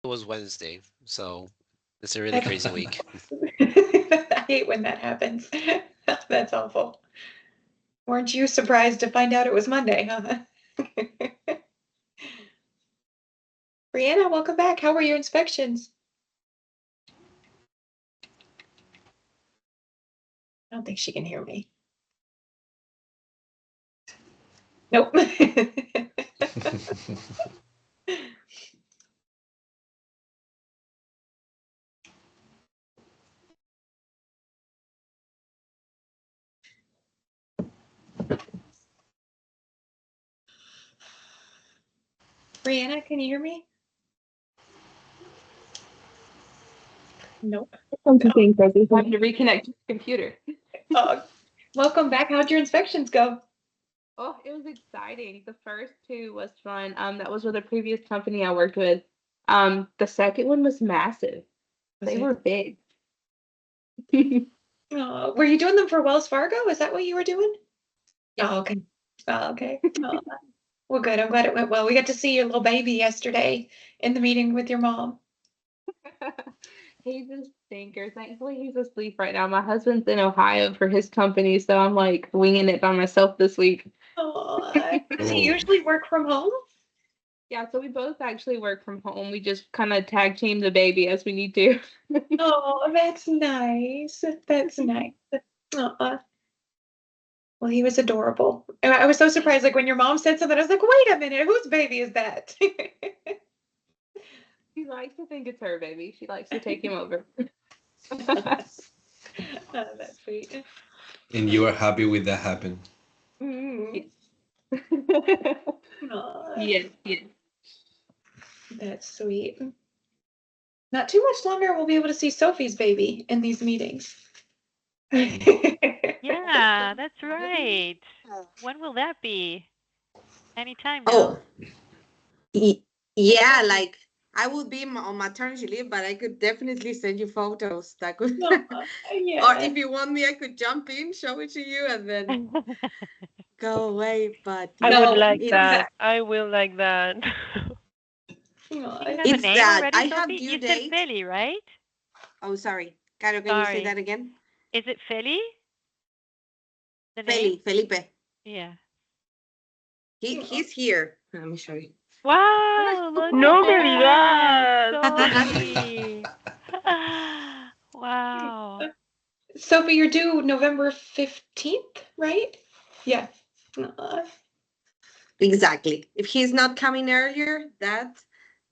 was Wednesday, so it's a really crazy That's- week. I hate when that happens. That's awful. Weren't you surprised to find out it was Monday, huh? Brianna, welcome back. How were your inspections? I don't think she can hear me. Nope. Brianna, can you hear me? Nope. Something crazy. Having to reconnect to the computer. Welcome back. How'd your inspections go? Oh, it was exciting. The first two was fun. That was with a previous company I worked with. The second one was massive. They were big. Were you doing them for Wells Fargo? Is that what you were doing? Yeah. Oh, okay. Oh, okay. Oh, well, good. I'm glad it went well. We got to see your little baby yesterday in the meeting with your mom. He's a stinker. Thankfully, he's asleep right now. My husband's in Ohio for his company, so I'm like winging it by myself this week. Oh, does he usually work from home? Yeah, so we both actually work from home. We just kind of tag team the baby as we need to. Oh, that's nice. That's nice. Well, he was adorable. And I was so surprised, like when your mom said something, I was like, wait a minute, whose baby is that? She likes to think it's her baby. She likes to take him over. Oh, that's sweet. And you are happy with that happen. Mm. Yes, yes. That's sweet. Not too much longer, we'll be able to see Sophie's baby in these meetings. Yeah, that's right. When will that be? Anytime now. Yeah, like I would be on maternity leave, but I could definitely send you photos. That could, Yeah. or if you want me, I could jump in, show it to you, and then go away. But I yeah, would like it's, that. I will like that. Do you have a it's name that already, I Sophie? have You due said date. Feli, right? Oh, sorry, Caro, can you say Sorry. that again? Is it Feli? The name? Felipe. Yeah. He's here. Let me show you. Wow, look No at me that. digas. Sophie. Wow. Sophie, you're due November 15th, right? Yeah. Exactly. If he's not coming earlier that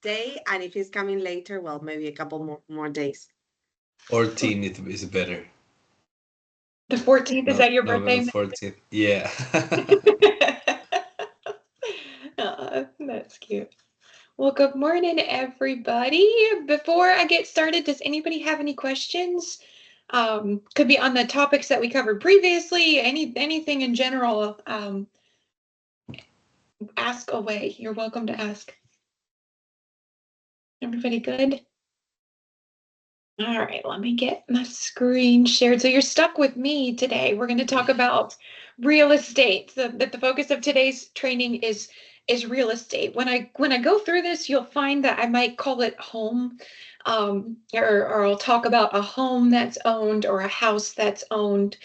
day, and if he's coming later, well, maybe a couple more days. 14 is better. The 14th, is that your birthday? November 14th. Yeah. That's cute. Well, good morning, everybody. Before I get started, does anybody have any questions? Could be on the topics that we covered previously, anything in general. Ask away. You're welcome to ask. Everybody good? All right, let me get my screen shared. So you're stuck with me today. We're going to talk about real estate. The focus of today's training is real estate. When I go through this, you'll find that I might call it home, or I'll talk about a home that's owned or a house that's owned.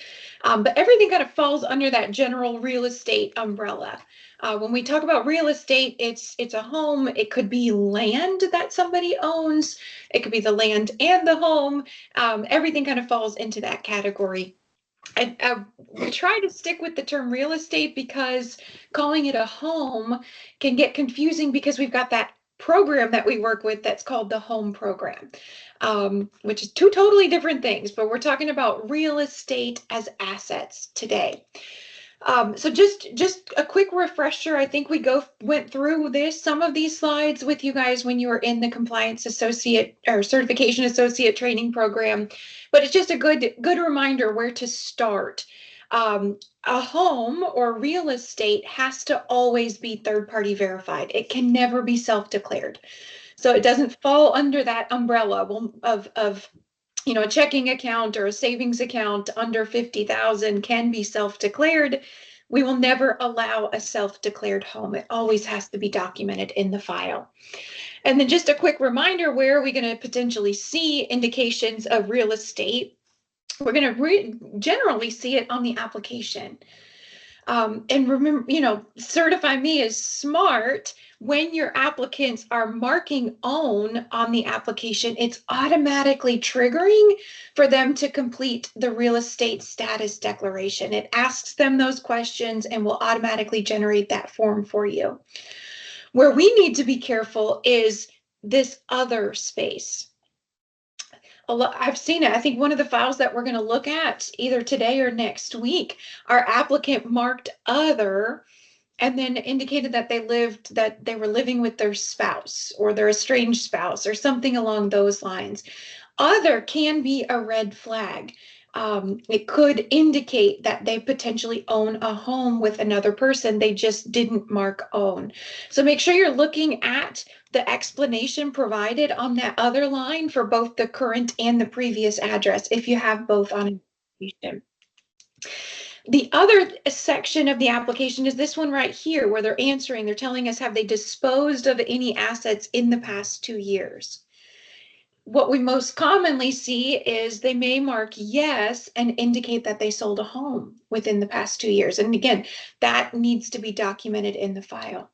But everything kind of falls under that general real estate umbrella. When we talk about real estate, it's a home. It could be land that somebody owns. It could be the land and the home. Everything kind of falls into that category. I try to stick with the term real estate because calling it a home can get confusing because we've got that program that we work with that's called the home program, which is two totally different things, but we're talking about real estate as assets today. So just a quick refresher. I think we went through some of these slides with you guys when you were in the compliance associate or certification associate training program, but it's just a good reminder where to start. A home or real estate has to always be third-party verified. It can never be self-declared. So it doesn't fall under that umbrella of a checking account or a savings account under 50,000 can be self-declared. We will never allow a self-declared home. It always has to be documented in the file. And then just a quick reminder, where are we going to potentially see indications of real estate? We're going to generally see it on the application. And remember, Certify Me is smart. When your applicants are marking own on the application, it's automatically triggering for them to complete the real estate status declaration. It asks them those questions and will automatically generate that form for you. Where we need to be careful is this other space. I've seen it. I think one of the files that we're going to look at either today or next week, our applicant marked other and then indicated that they were living with their spouse or their estranged spouse or something along those lines. Other can be a red flag. It could indicate that they potentially own a home with another person. They just didn't mark own. So make sure you're looking at the explanation provided on that other line for both the current and the previous address, if you have both on an application. The other section of the application is this one right here, where they're telling us, have they disposed of any assets in the past 2 years? What we most commonly see is they may mark yes and indicate that they sold a home within the past 2 years. And again, that needs to be documented in the file.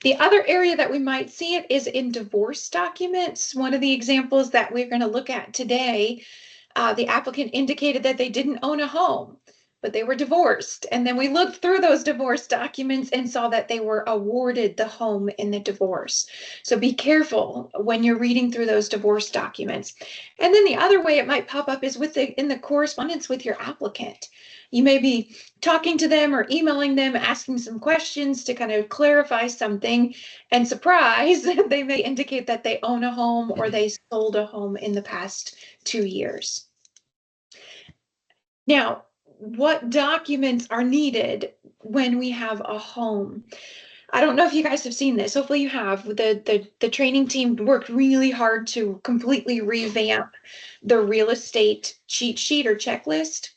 The other area that we might see it is in divorce documents. One of the examples that we're going to look at today, the applicant indicated that they didn't own a home, but they were divorced. And then we looked through those divorce documents and saw that they were awarded the home in the divorce. So be careful when you're reading through those divorce documents. And then the other way it might pop up is in the correspondence with your applicant. You may be talking to them or emailing them, asking some questions to kind of clarify something, and surprise, they may indicate that they own a home or they sold a home in the past 2 years. Now, what documents are needed when we have a home? I don't know if you guys have seen this. Hopefully you have. The training team worked really hard to completely revamp the real estate cheat sheet or checklist.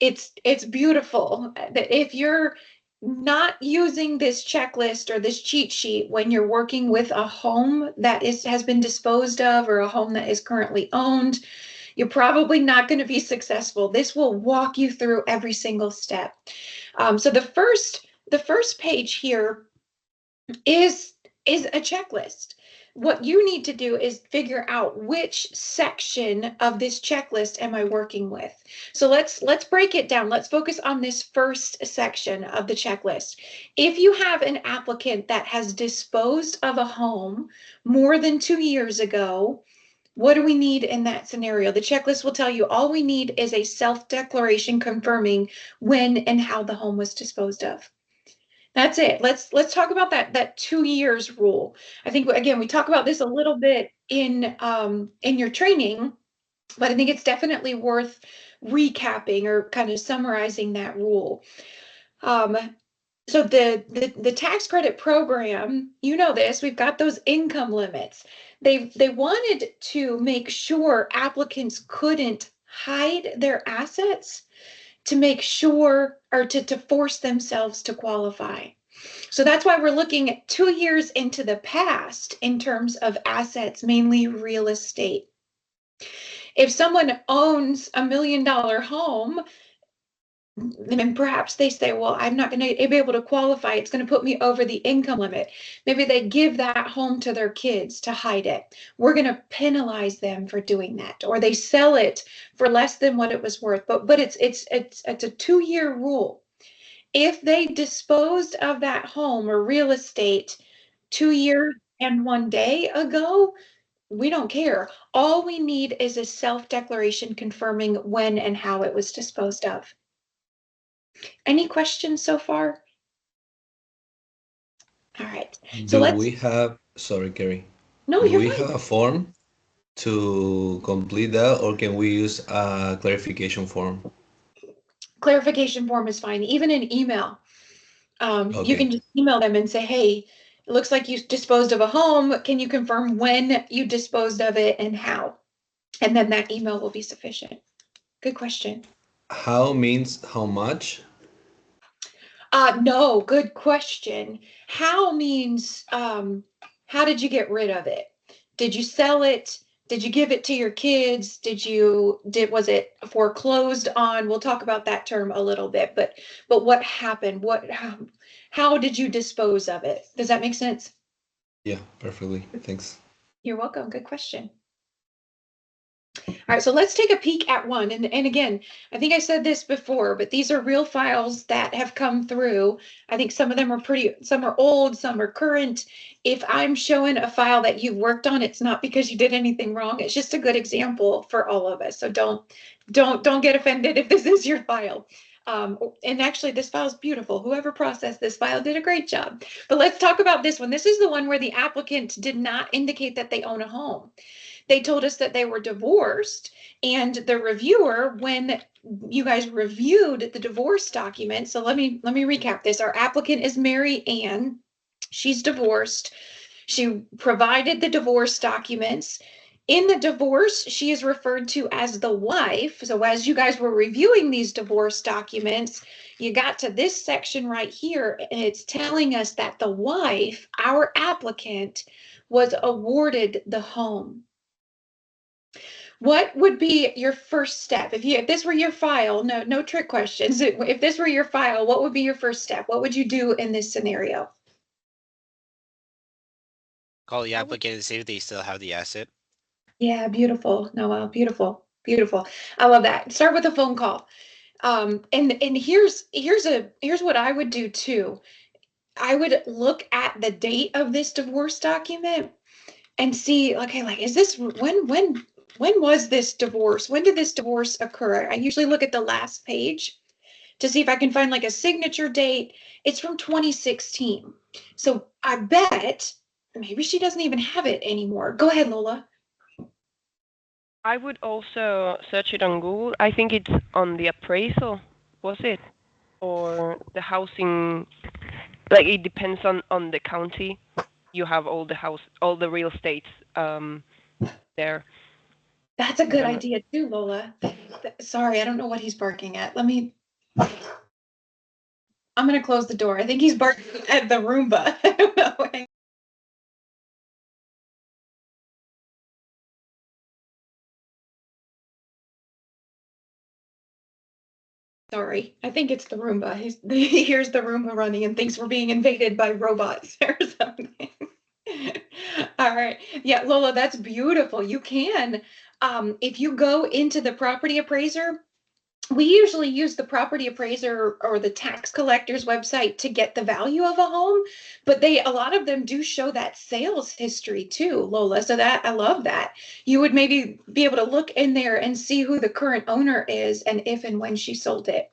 It's beautiful. If you're not using this checklist or this cheat sheet when you're working with a home that has been disposed of or a home that is currently owned, you're probably not going to be successful. This will walk you through every single step. So the first page here is a checklist. What you need to do is figure out which section of this checklist am I working with. So let's break it down. Let's focus on this first section of the checklist. If you have an applicant that has disposed of a home more than 2 years ago, what do we need in that scenario? The checklist will tell you all we need is a self-declaration confirming when and how the home was disposed of. That's it. Let's talk about that 2 years rule. I think, again, we talk about this a little bit in your training, but I think it's definitely worth recapping or kind of summarizing that rule. So the tax credit program, you know this, we've got those income limits. They wanted to make sure applicants couldn't hide their assets to make sure, or to force themselves to qualify. So that's why we're looking at 2 years into the past in terms of assets, mainly real estate. If someone owns $1 million home, then perhaps they say, well, I'm not going to be able to qualify. It's going to put me over the income limit. Maybe they give that home to their kids to hide it. We're going to penalize them for doing that, or they sell it for less than what it was worth. But it's a 2-year rule. If they disposed of that home or real estate 2 years and 1 day ago, we don't care. All we need is a self-declaration confirming when and how it was disposed of. Any questions so far? All right. So sorry, Carrie. No, Do you're we fine. have a form to complete that, or can we use a clarification form? Clarification form is fine, even in email. You Okay. can just email them and say, hey, it looks like you disposed of a home. Can you confirm when you disposed of it and how? And then that email will be sufficient. Good question. How means how much? No, good question. How means, how did you get rid of it? Did you sell it? Did you give it to your kids? Was it foreclosed on? We'll talk about that term a little bit, but what happened? How did you dispose of it? Does that make sense? Yeah, perfectly. Thanks. You're welcome. Good question. All right, so let's take a peek at one. And again, I think I said this before, but these are real files that have come through. I think some of them are some are old, some are current. If I'm showing a file that you've worked on, it's not because you did anything wrong. It's just a good example for all of us. So don't get offended if this is your file. And actually, this file is beautiful. Whoever processed this file did a great job. But let's talk about this one. This is the one where the applicant did not indicate that they own a home. They told us that they were divorced, and the reviewer, when you guys reviewed the divorce document, so let me recap this. Our applicant is Mary Ann. She's divorced. She provided the divorce documents. In the divorce, she is referred to as the wife. So as you guys were reviewing these divorce documents, you got to this section right here, and it's telling us that the wife, our applicant, was awarded the home. What would be your first step? If this were your file, no trick questions. If this were your file, what would be your first step? What would you do in this scenario? Call the applicant and see if they still have the asset. Yeah, beautiful, Noel. Beautiful, beautiful. I love that. Start with a phone call. And here's what I would do too. I would look at the date of this divorce document and see, okay, like, is this when was this divorce? When did this divorce occur? I usually look at the last page to see if I can find like a signature date. It's from 2016. So I bet maybe she doesn't even have it anymore. Go ahead, Lola. I would also search it on Google. I think it's on the appraisal, was it? Or the housing, like it depends on the county. You have all the real estates there. That's a good idea too, Lola. Sorry, I don't know what he's barking at. I'm gonna close the door. I think he's barking at the Roomba. I don't know. Sorry, I think it's the Roomba. He hears the Roomba running and thinks we're being invaded by robots or something. All right. Yeah, Lola, that's beautiful. You can, if you go into the property appraiser, we usually use the property appraiser or the tax collector's website to get the value of a home, but a lot of them do show that sales history too, Lola. So that I love that. You would maybe be able to look in there and see who the current owner is and if and when she sold it.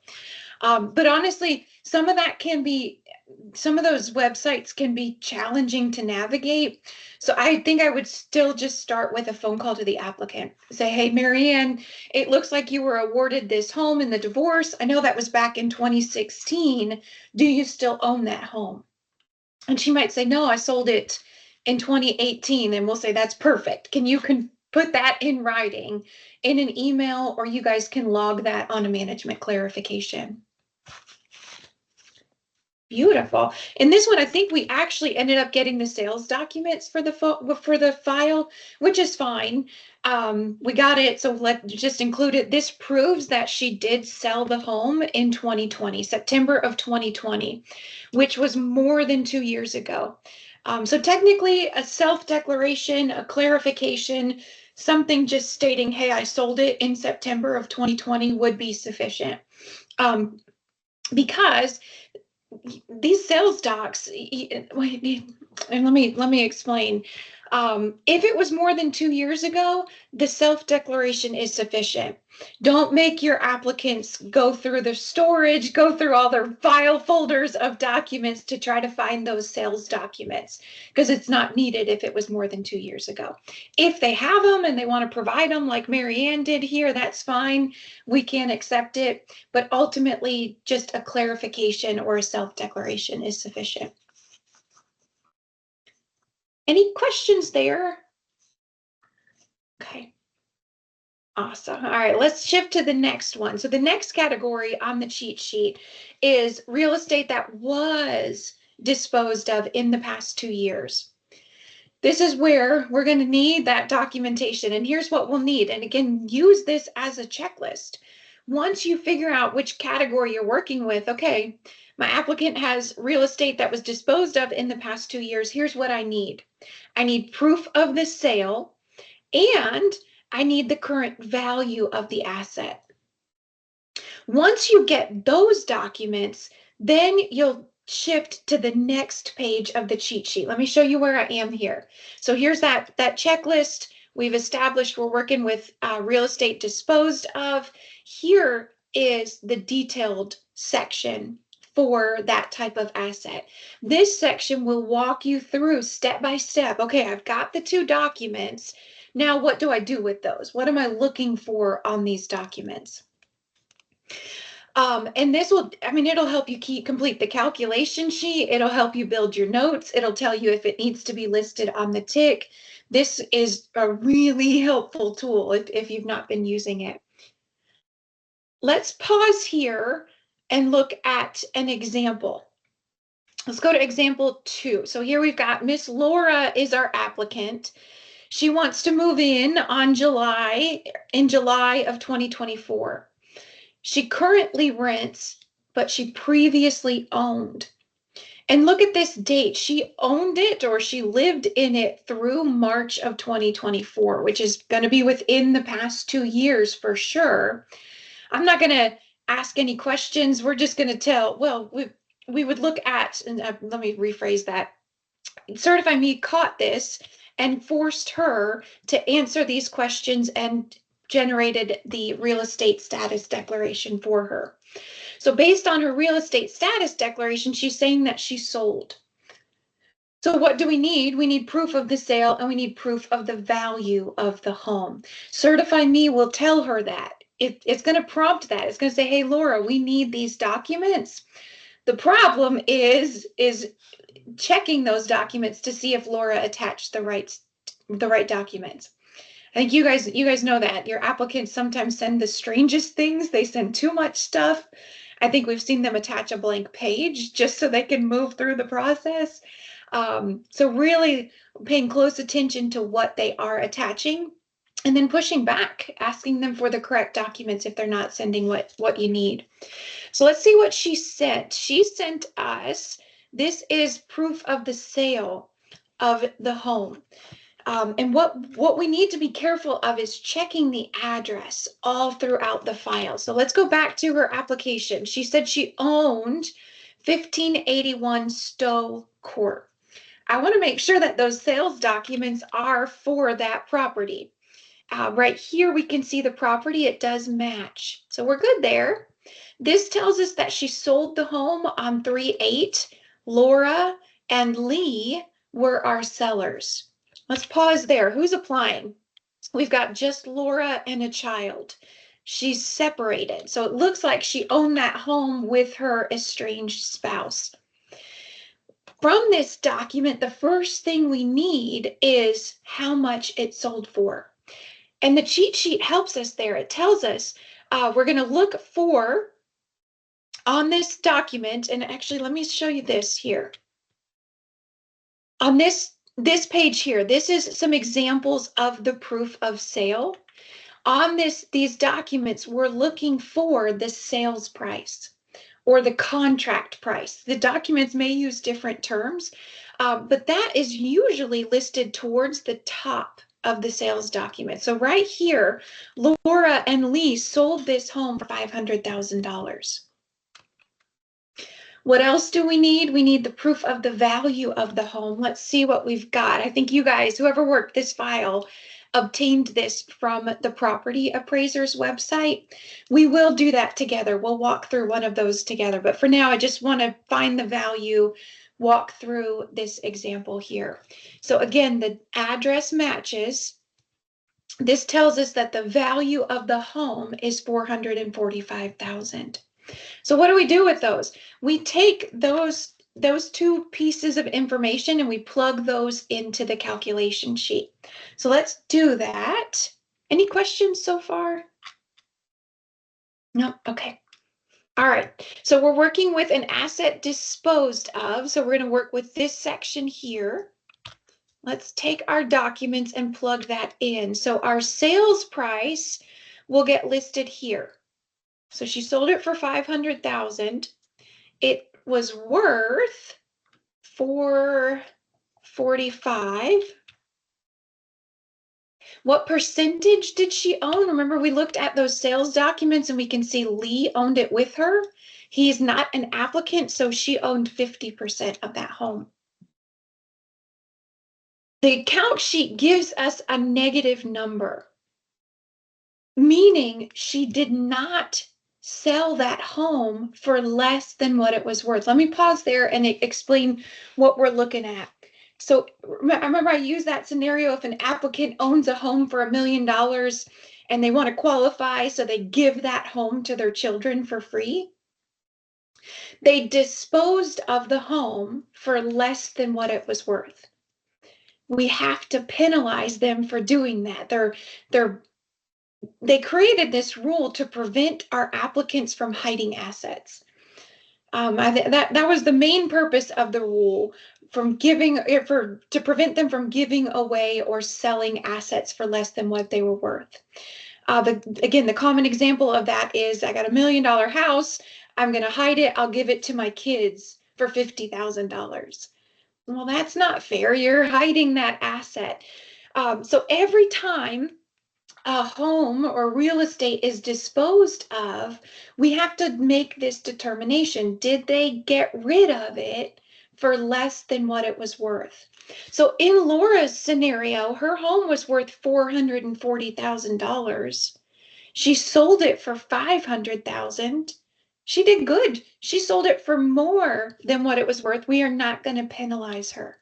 But honestly, some of those websites can be challenging to navigate. So I think I would still just start with a phone call to the applicant. Say, hey, Marianne, it looks like you were awarded this home in the divorce. I know that was back in 2016. Do you still own that home? And she might say, no, I sold it in 2018. And we'll say, that's perfect. Can you put that in writing in an email, or you guys can log that on a management clarification? Beautiful. In this one, I think we actually ended up getting the sales documents for the file, which is fine. We got it, so let's just include it. This proves that she did sell the home in 2020, September of 2020, which was more than 2 years ago. So technically, a self-declaration, a clarification, something just stating, hey, I sold it in September of 2020 would be sufficient. Because these sales docs, and let me explain. If it was more than 2 years ago, the self-declaration is sufficient. Don't make your applicants go through the storage, go through all their file folders of documents to try to find those sales documents, because it's not needed if it was more than 2 years ago. If they have them and they want to provide them like Marianne did here, that's fine. We can accept it, but ultimately just a clarification or a self-declaration is sufficient. Any questions there? Okay. Awesome. All right, let's shift to the next one. So the next category on the cheat sheet is real estate that was disposed of in the past 2 years. This is where we're going to need that documentation. And here's what we'll need. And again, use this as a checklist. Once you figure out which category you're working with, okay, my applicant has real estate that was disposed of in the past 2 years. Here's what I need. I need proof of the sale, and I need the current value of the asset. Once you get those documents, then you'll shift to the next page of the cheat sheet. Let me show you where I am here. So here's that checklist. We've established we're working with real estate disposed of. Here is the detailed section for that type of asset. This section will walk you through step by step. Okay, I've got the 2 documents. Now, what do I do with those? What am I looking for on these documents? And this will, it'll help you complete the calculation sheet. It'll help you build your notes. It'll tell you if it needs to be listed on the TIC. This is a really helpful tool if you've not been using it. Let's pause here and look at an example. Let's go to example 2. So here we've got Miss Laura is our applicant. She wants to move in July of 2024. She currently rents, but she previously owned. And look at this date. She owned it, or she lived in it through March of 2024, which is going to be within the past 2 years for sure. I'm not going to ask any questions. We're just going to tell, well, we would look at, and let me rephrase that. Certify Me caught this and forced her to answer these questions and generated the real estate status declaration for her. So based on her real estate status declaration, she's saying that she sold. So what do we need? We need proof of the sale, and we need proof of the value of the home. Certify Me will tell her that. It's going to prompt that. It's going to say, hey, Laura, we need these documents. The problem is checking those documents to see if Laura attached the right documents. I think you guys know that your applicants sometimes send the strangest things. They send too much stuff. I think we've seen them attach a blank page just so they can move through the process. So really paying close attention to what they are attaching, and then pushing back, asking them for the correct documents if they're not sending what you need. So let's see what she sent. She sent us, this is proof of the sale of the home. And what we need to be careful of is checking the address all throughout the file. So let's go back to her application. She said she owned 1581 Stowe Court. I want to make sure that those sales documents are for that property. Right here, we can see the property. It does match. So we're good there. This tells us that she sold the home on 3/8. Laura and Lee were our sellers. Let's pause there. Who's applying? We've got just Laura and a child. She's separated. So it looks like she owned that home with her estranged spouse. From this document, the first thing we need is how much it sold for. And the cheat sheet helps us there. It tells us we're going to look for on this document, and actually let me show you this here. On this page here, this is some examples of the proof of sale. On these documents, we're looking for the sales price or the contract price. The documents may use different terms, but that is usually listed towards the top of the sales document. So right here, Laura and Lee sold this home for $500,000. What else do we need? We need the proof of the value of the home. Let's see what we've got. I think you guys, whoever worked this file, obtained this from the property appraiser's website. We will do that together. We'll walk through one of those together. But for now, I just want to find the value, walk through this example here. So again, the address matches. This tells us that the value of the home is $445,000. So what do we do with those? We take those 2 pieces of information and we plug those into the calculation sheet. So let's do that. Any questions so far? No, okay. All right, so we're working with an asset disposed of. So we're going to work with this section here. Let's take our documents and plug that in. So our sales price will get listed here. So she sold it for $500,000. It was worth $445,000. What percentage did she own? Remember, we looked at those sales documents and we can see Lee owned it with her. He's not an applicant, so she owned 50% of that home. The account sheet gives us a negative number, meaning she did not sell that home for less than what it was worth. Let me pause there and explain what we're looking at. So I remember I used that scenario. If an applicant owns a home for $1 million and they want to qualify, so they give that home to their children for free. They disposed of the home for less than what it was worth. We have to penalize them for doing that. They created this rule to prevent our applicants from hiding assets. That was the main purpose of the rule, to prevent them from giving away or selling assets for less than what they were worth. Again, the common example of that is, I got $1 million house, I'm going to hide it, I'll give it to my kids for $50,000. Well, that's not fair. You're hiding that asset. So every time a home or real estate is disposed of, we have to make this determination. Did they get rid of it for less than what it was worth? So in Laura's scenario, her home was worth $440,000. She sold it for $500,000. She did good. She sold it for more than what it was worth. We are not going to penalize her.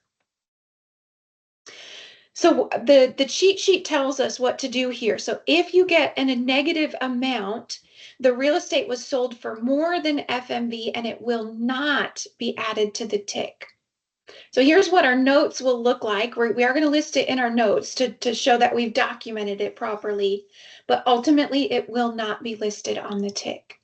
So the cheat sheet tells us what to do here. So if you get a negative amount, the real estate was sold for more than FMV and it will not be added to the TIC. So here's what our notes will look like. We are going to list it in our notes to show that we've documented it properly, but ultimately it will not be listed on the TIC.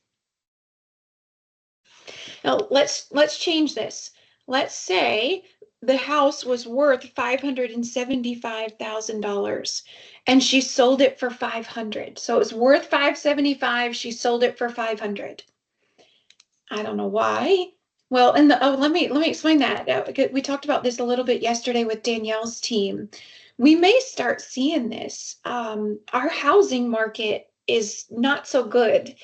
Now let's change this. Let's say the house was worth $575,000 and she sold it for $500,000. So it was worth $575,000. She sold it for $500,000. I don't know why. Well, let me explain that. We talked about this a little bit yesterday with Danielle's team. We may start seeing this. Our housing market is not so good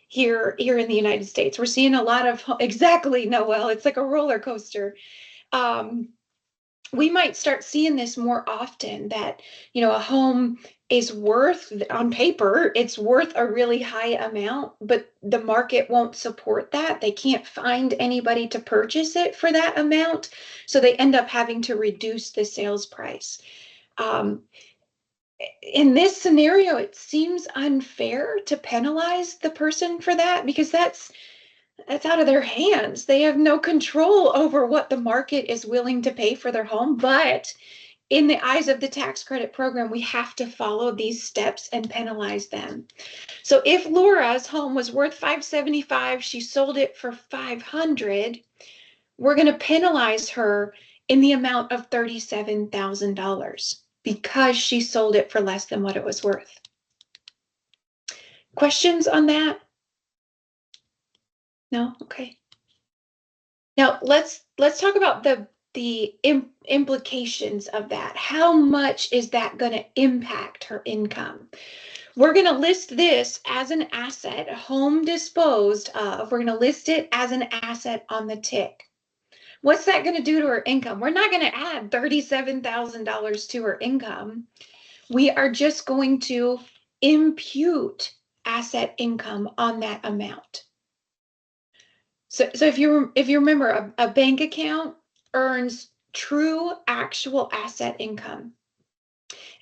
here in the United States. We're seeing a lot of, exactly, Noelle, it's like a roller coaster. We might start seeing this more often, that, a home is worth, on paper, it's worth a really high amount, but the market won't support that. They can't find anybody to purchase it for that amount. So they end up having to reduce the sales price. In this scenario, it seems unfair to penalize the person for that, because that's out of their hands. They have no control over what the market is willing to pay for their home. But in the eyes of the tax credit program, we have to follow these steps and penalize them. So if Laura's home was worth $575,000, she sold it for $500,000, we're going to penalize her in the amount of $37,000 because she sold it for less than what it was worth. Questions on that? No? Okay. Now let's talk about the implications of that. How much is that going to impact her income? We're going to list this as an asset, home disposed of. We're going to list it as an asset on the TIC. What's that going to do to her income? We're not going to add $37,000 to her income. We are just going to impute asset income on that amount. So if you remember, a bank account earns true actual asset income.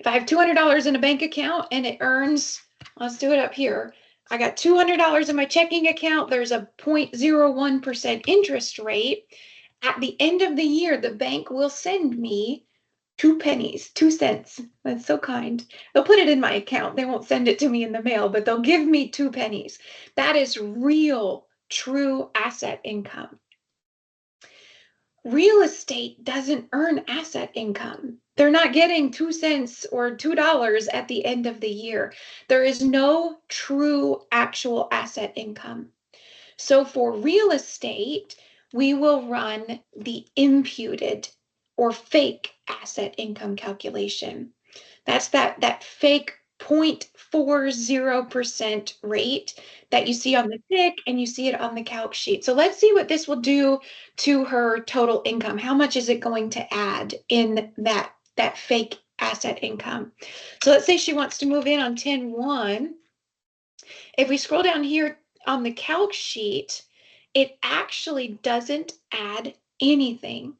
If I have $200 in a bank account and it earns, let's do it up here. I got $200 in my checking account. There's a 0.01% interest rate. At the end of the year, the bank will send me 2 pennies, 2 cents. That's so kind. They'll put it in my account. They won't send it to me in the mail, but they'll give me 2 pennies. That is real, true asset income. Real estate doesn't earn asset income. They're not getting 2 cents or $2 at the end of the year. There is no true actual asset income. So for real estate, we will run the imputed or fake asset income calculation. That's that fake 0.40% rate that you see on the TIC and you see it on the calc sheet. So let's see what this will do to her total income. How much is it going to add in that fake asset income? So let's say she wants to move in on 10-1. If we scroll down here on the calc sheet, it actually doesn't add anything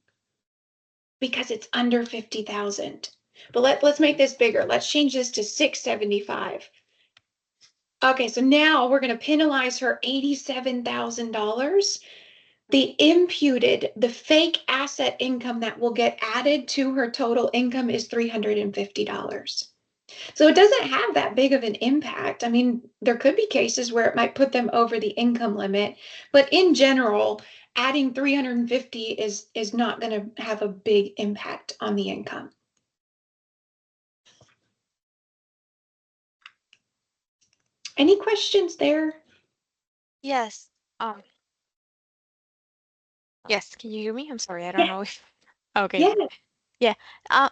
because it's under 50,000. But let's make this bigger. Let's change this to 675. Okay, so now we're going to penalize her $87,000. The imputed, the fake asset income that will get added to her total income is $350. So it doesn't have that big of an impact. I mean, there could be cases where it might put them over the income limit, but in general, adding 350 is not going to have a big impact on the income. Any questions there? Yes. Yes, can you hear me? I'm sorry, I don't know if okay. Yeah. Yeah.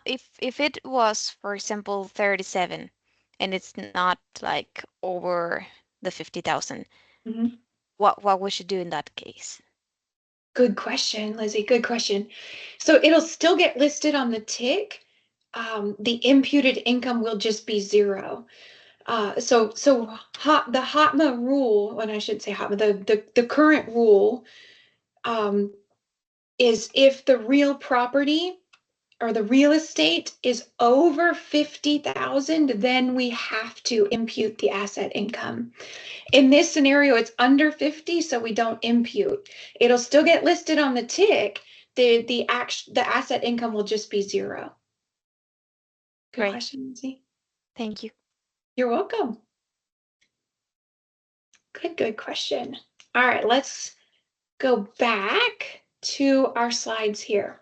If it was, for example, 37 and it's not like over the 50,000, Mhm. what we should do in that case? Good question, Lizzie. Good question. So it'll still get listed on the TIC. The imputed income will just be 0. So the HOTMA rule, when I should say HOTMA, the current rule is if the real property or the real estate is over 50,000, then we have to impute the asset income. In this scenario, it's under 50, so we don't impute. It'll still get listed on the TIC. The asset income will just be 0. Good Great. question, Lindsay. Thank you. You're welcome. Good question. All right, let's go back to our slides here.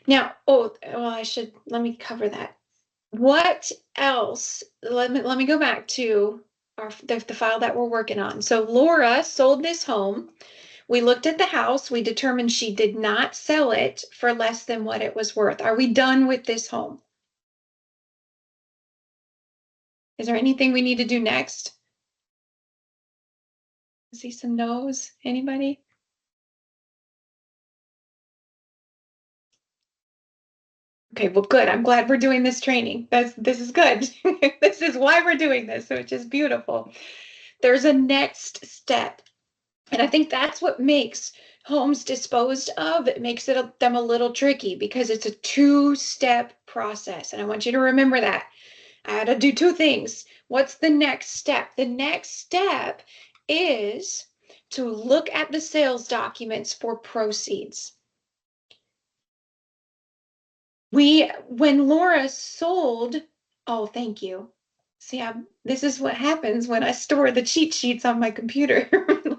Now, let me cover that. What else? Let me go back to the file that we're working on. So Laura sold this home. We looked at the house. We determined she did not sell it for less than what it was worth. Are we done with this home? Is there anything we need to do next? I see some no's. Anybody? Okay, well, good. I'm glad we're doing this training. This is good. This is why we're doing this, which is beautiful. There's a next step. And I think that's what makes homes disposed of. It makes them a little tricky because it's a 2-step process. And I want you to remember that. I had to do 2 things. What's the next step? The next step is to look at the sales documents for proceeds. When Laura sold, oh, thank you. See, this is what happens when I store the cheat sheets on my computer.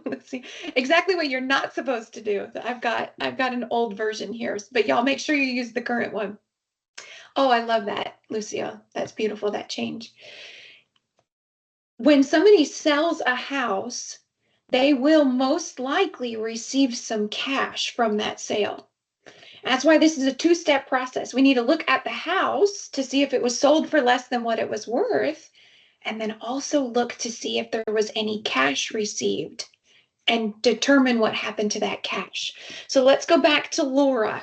Let's see exactly what you're not supposed to do. I've got an old version here, but y'all make sure you use the current one. Oh, I love that, Lucia. That's beautiful, that change. When somebody sells a house, they will most likely receive some cash from that sale. That's why this is a 2-step process. We need to look at the house to see if it was sold for less than what it was worth, and then also look to see if there was any cash received and determine what happened to that cash. So let's go back to Laura.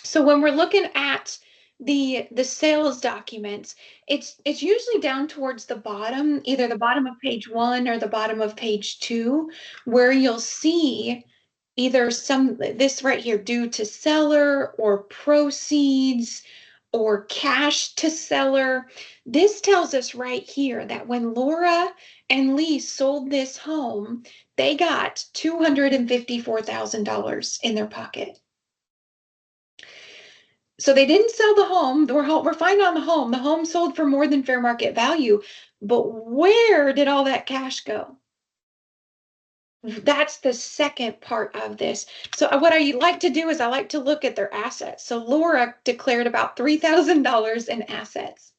So when we're looking at the sales documents, it's usually down towards the bottom, either the bottom of page 1 or the bottom of page 2, where you'll see either this right here, due to seller or proceeds or cash to seller. This tells us right here that when Laura and Lee sold this home, they got $254,000 in their pocket. So they didn't sell the home. We're fine on the home. The home sold for more than fair market value. But where did all that cash go? That's the second part of this. So what I like to do is I like to look at their assets. So Laura declared about $3,000 in assets.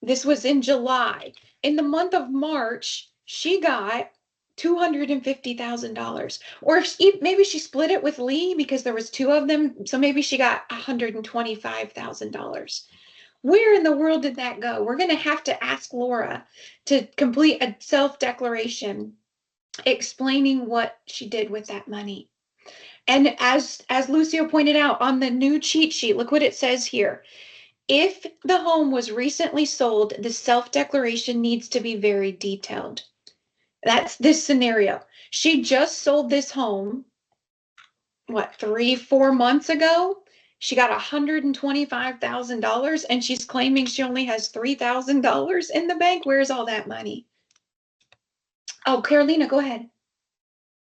This was in July. In the month of March, she got $250,000. Or maybe she split it with Lee because there was two of them. So maybe she got $125,000. Where in the world did that go? We're going to have to ask Laura to complete a self-declaration explaining what she did with that money. And as Lucio pointed out on the new cheat sheet, look what it says here. If the home was recently sold, the self-declaration needs to be very detailed. That's this scenario. She just sold this home, what, 3-4 months ago? She got $125,000 and she's claiming she only has $3,000 in the bank. Where's all that money? Oh, Carolina, go ahead.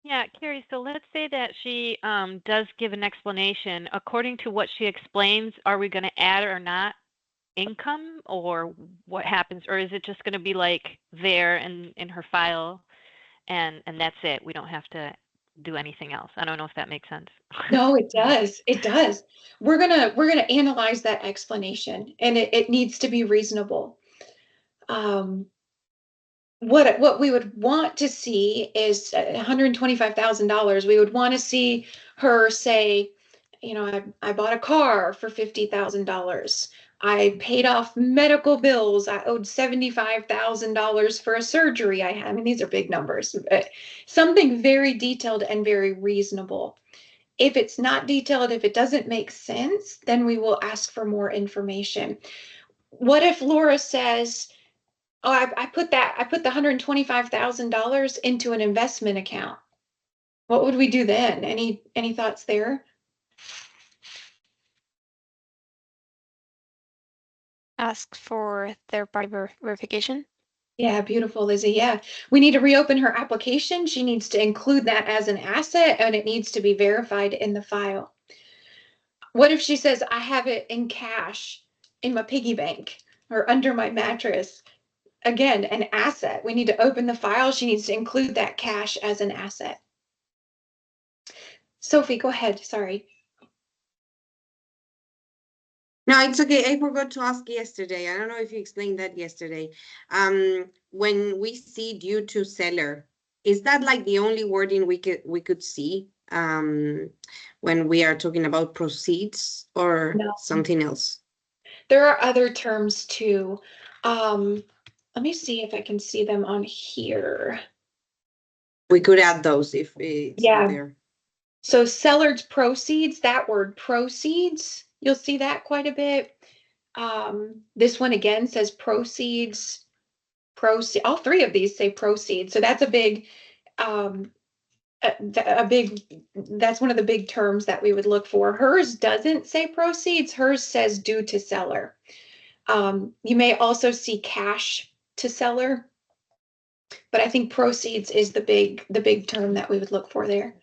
Yeah, Carrie, so let's say that she does give an explanation. According to what she explains, are we going to add or not income, or what happens? Or is it just going to be like there in her file and that's it? We don't have to do anything else. I don't know if that makes sense. No, it does. It does. We're gonna analyze that explanation, and it needs to be reasonable. What we would want to see is $125,000. We would want to see her say, you know, I bought a car for $50,000. I paid off medical bills. I owed $75,000 for a surgery I had. I mean, these are big numbers. Something very detailed and very reasonable. If it's not detailed, if it doesn't make sense, then we will ask for more information. What if Laura says, oh, I put the $125,000 into an investment account? What would we do then? Any thoughts there? Ask for third-party verification. Yeah, beautiful, Lizzie. Yeah, we need to reopen her application. She needs to include that as an asset, and it needs to be verified in the file. What if she says, I have it in cash in my piggy bank or under my mattress? Again, an asset. We need to open the file. She needs to include that cash as an asset. Sophie, go ahead. Sorry. No, it's okay. I forgot to ask yesterday. I don't know if you explained that yesterday. When we see due to seller, is that like the only wording we could see when we are talking about proceeds, or No. something else? There are other terms too. Let me see if I can see them on here. We could add those if it's not there. So seller's proceeds, that word proceeds, you'll see that quite a bit. This one again says proceeds, all three of these say proceeds. So that's a big, that's one of the big terms that we would look for. Hers doesn't say proceeds, hers says due to seller. You may also see cash to seller, but I think proceeds is the big term that we would look for there.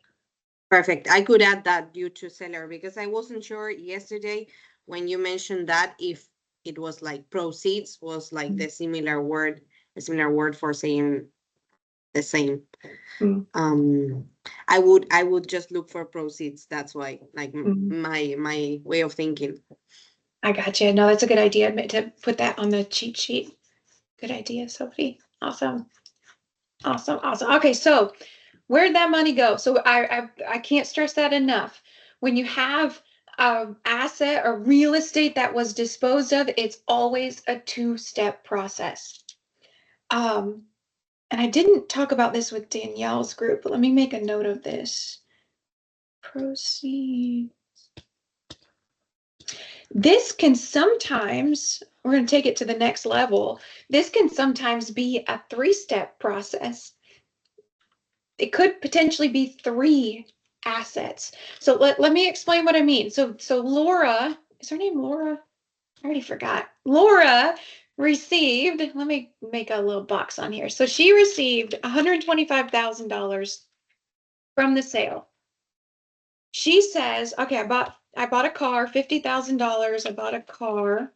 Perfect. I could add that due to seller because I wasn't sure yesterday when you mentioned that if it was like proceeds was like the similar word for saying the same. I would just look for proceeds. That's why, like, my way of thinking. I got you. No, that's a good idea to put that on the cheat sheet. Good idea, Sophie. Awesome. Okay, so where'd that money go? So I can't stress that enough. When you have an asset or real estate that was disposed of, it's always a two-step process. And I didn't talk about this with Danielle's group, but let me make a note of this. Proceed. This can sometimes, we're going to take it to the next level. This can sometimes be a three-step process. It could potentially be 3 assets. So let me explain what I mean. So Laura, is her name Laura? I already forgot. Laura received, let me make a little box on here. So she received $125,000 from the sale. She says, okay, I bought a car, $50,000. I bought a car.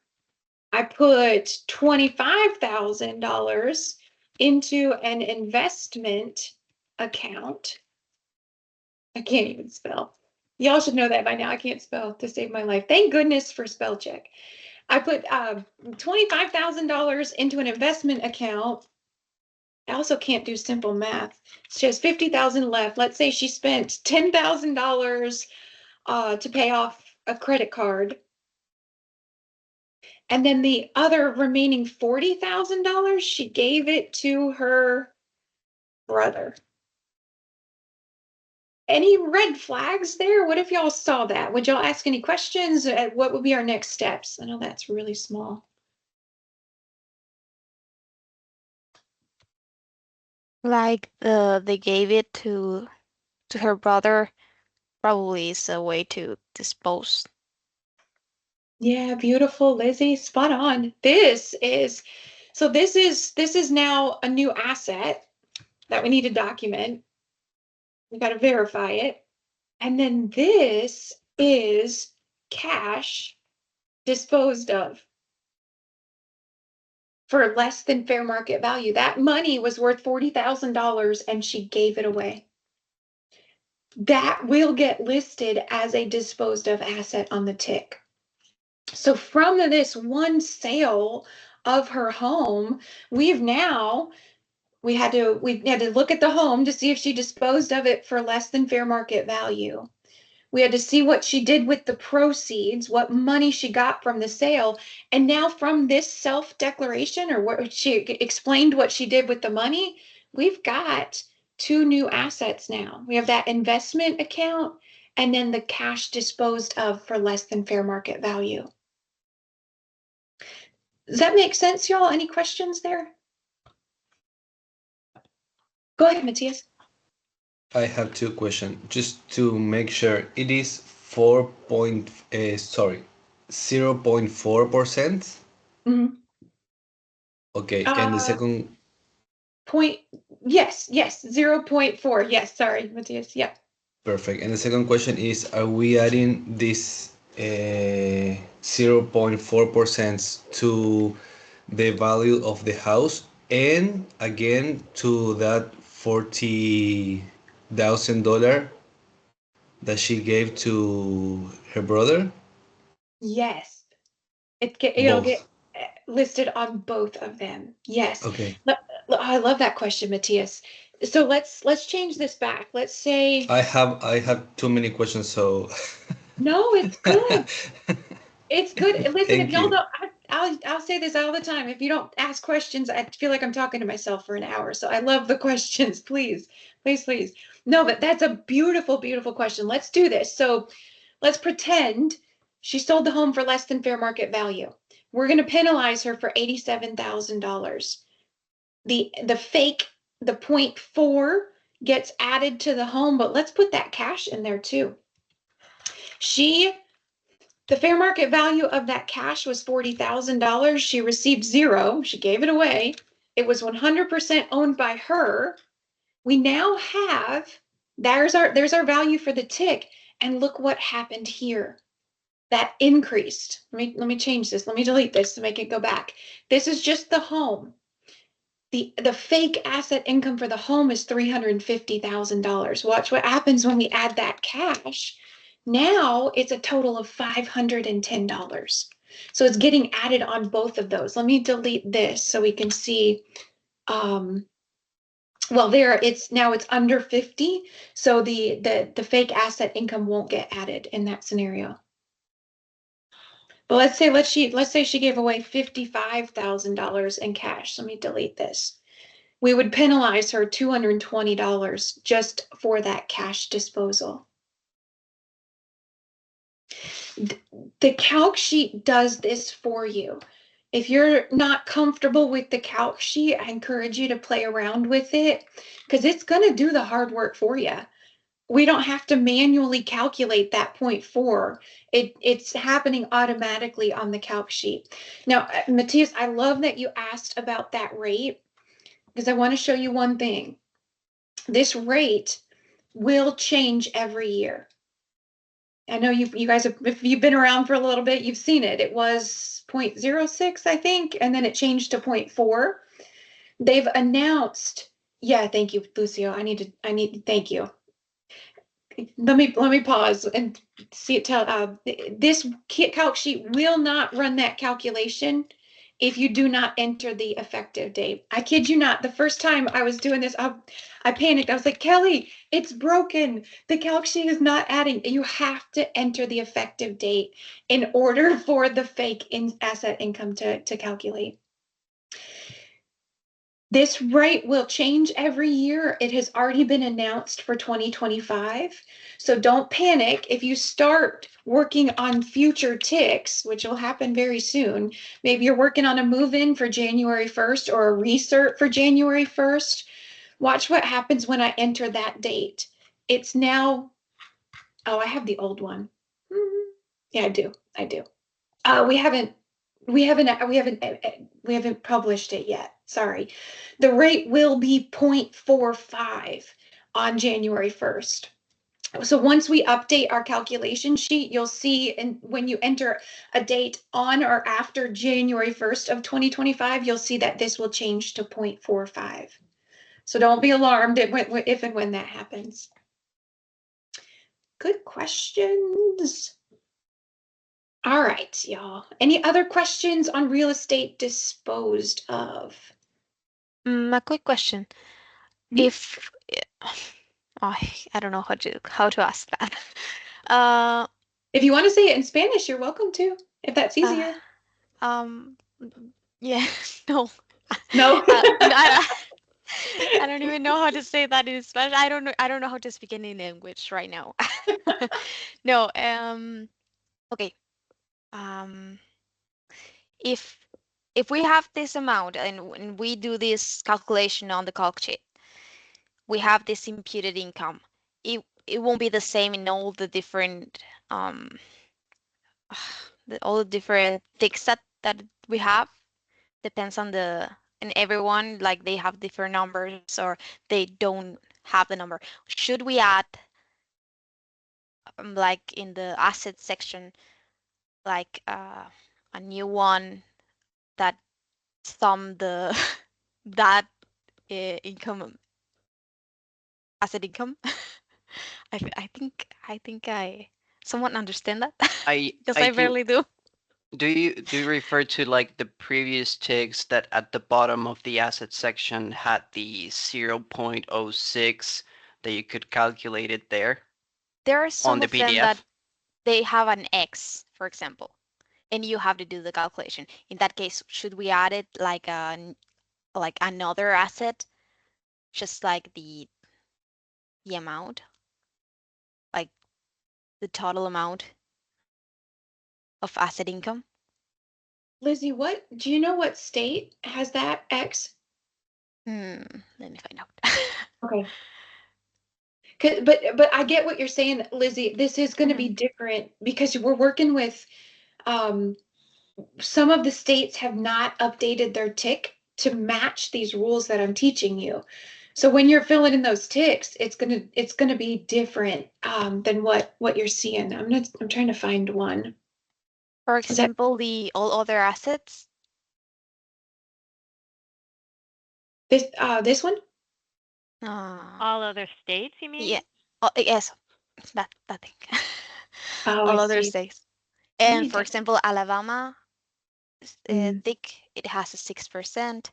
I put $25,000 into an investment account. I can't even spell. Y'all should know that by now. I can't spell to save my life. Thank goodness for spell check. I put $25,000 into an investment account. I also can't do simple math. She has 50,000 left. Let's say she spent $10,000 to pay off a credit card. And then the other remaining $40,000, she gave it to her brother. Any red flags there? What if y'all saw that? Would y'all ask any questions? What would be our next steps? I know that's really small. Like they gave it to her brother, probably is a way to dispose. Yeah, beautiful, Lizzie. Spot on. This is now a new asset that we need to document. We got to verify it. And then this is cash disposed of for less than fair market value. That money was worth $40,000 and she gave it away. That will get listed as a disposed of asset on the TIC. So from this one sale of her home, we had to look at the home to see if she disposed of it for less than fair market value. We had to see what she did with the proceeds, what money she got from the sale. And now from this self-declaration, or what she explained what she did with the money, we've got two new assets now. We have that investment account and then the cash disposed of for less than fair market value. Does that make sense, y'all? Any questions there? Go ahead, Matthias. I have two questions. Just to make sure, it is 0.4%. Mm-hmm. Okay, and the second yes, 0.4. Yes, sorry, Matthias. Yeah. perfect. And the second question is, are we adding this 0.4% to the value of the house and again to that $40,000 that she gave to her brother? Yes. It'll Both. get listed on both of them. Yes. Okay. I love that question, Matthias. So let's change this back. Let's say I have too many questions, so no, it's good. It's good. Listen, if thank y'all you. don't, I'll say this all the time. If you don't ask questions, I feel like I'm talking to myself for an hour. So I love the questions. Please, please, please. No, but that's a beautiful, beautiful question. Let's do this. So let's pretend she sold the home for less than fair market value. We're going to penalize her for $87,000. The 0.4 gets added to the home, but let's put that cash in there too. The fair market value of that cash was $40,000. She received zero. She gave it away. It was 100% owned by her. We now have, there's our value for the TIC. And look what happened here. That increased. Let me change this. Let me delete this to make it go back. This is just the home. The fake asset income for the home is $350,000. Watch what happens when we add that cash. Now it's a total of $510. So it's getting added on both of those. Let me delete this so we can see. Well, it's under 50. So the fake asset income won't get added in that scenario. But let's say she gave away $55,000 in cash. Let me delete this. We would penalize her $220 just for that cash disposal. The calc sheet does this for you. If you're not comfortable with the calc sheet, I encourage you to play around with it because it's going to do the hard work for you. We don't have to manually calculate that 0.4. It's happening automatically on the calc sheet. Now, Matthias, I love that you asked about that rate because I want to show you one thing. This rate will change every year. I know you guys have, if you've been around for a little bit, you've seen it. It was 0.06, I think, and then it changed to 0.4. They've announced, yeah, thank you, Lucio. Thank you. Let me pause and see it tell, this calc sheet will not run that calculation if you do not enter the effective date. I kid you not, the first time I was doing this, I panicked. I was like, Kelly, it's broken. The calc sheet is not adding. You have to enter the effective date in order for the fake asset income to calculate. This rate will change every year. It has already been announced for 2025. So don't panic if you start working on future ticks, which will happen very soon. Maybe you're working on a move-in for January 1st or a recert for January 1st. Watch what happens when I enter that date. It's now, oh, I have the old one. Yeah, I do. We haven't published it yet. Sorry. The rate will be 0.45 on January 1st. So once we update our calculation sheet, you'll see, and when you enter a date on or after January 1st of 2025, you'll see that this will change to 0.45. So don't be alarmed if and when that happens. Good questions. All right, y'all. Any other questions on real estate disposed of? A quick question. Mhm. If I don't know how to ask that. If you want to say it in Spanish, you're welcome to, if that's easier. Yeah, no. No. I don't even know how to say that in Spanish. I don't know how to speak any language right now. No, okay. If we have this amount and we do this calculation on the calc sheet, we have this imputed income. It won't be the same in all the different all the different things that we have. Depends on and everyone, like, they have different numbers or they don't have the number. Should we add like in the asset section, like a new one that sum the that income, asset income? I think I someone understand that because I do. barely do. Do you refer to like the previous ticks that at the bottom of the asset section had the 0.06 that you could calculate it there There are on some the of them PDF? that they have an X, for example, and you have to do the calculation. In that case, should we add it like another asset, just like the amount, like the total amount of asset income? Lizzie, do you know what state has that X? Let me find out. Okay. But I get what you're saying, Lizzie. This is going to be different because we're working with, some of the states have not updated their tick to match these rules that I'm teaching you. So when you're filling in those ticks, it's gonna be different than what you're seeing. I'm trying to find one. For example, the all other assets. This one? All other states, you mean? Yeah. Oh, yes. That thing. Oh, All I other see. states. Let And me for example, Alabama, thick, it has a 6%.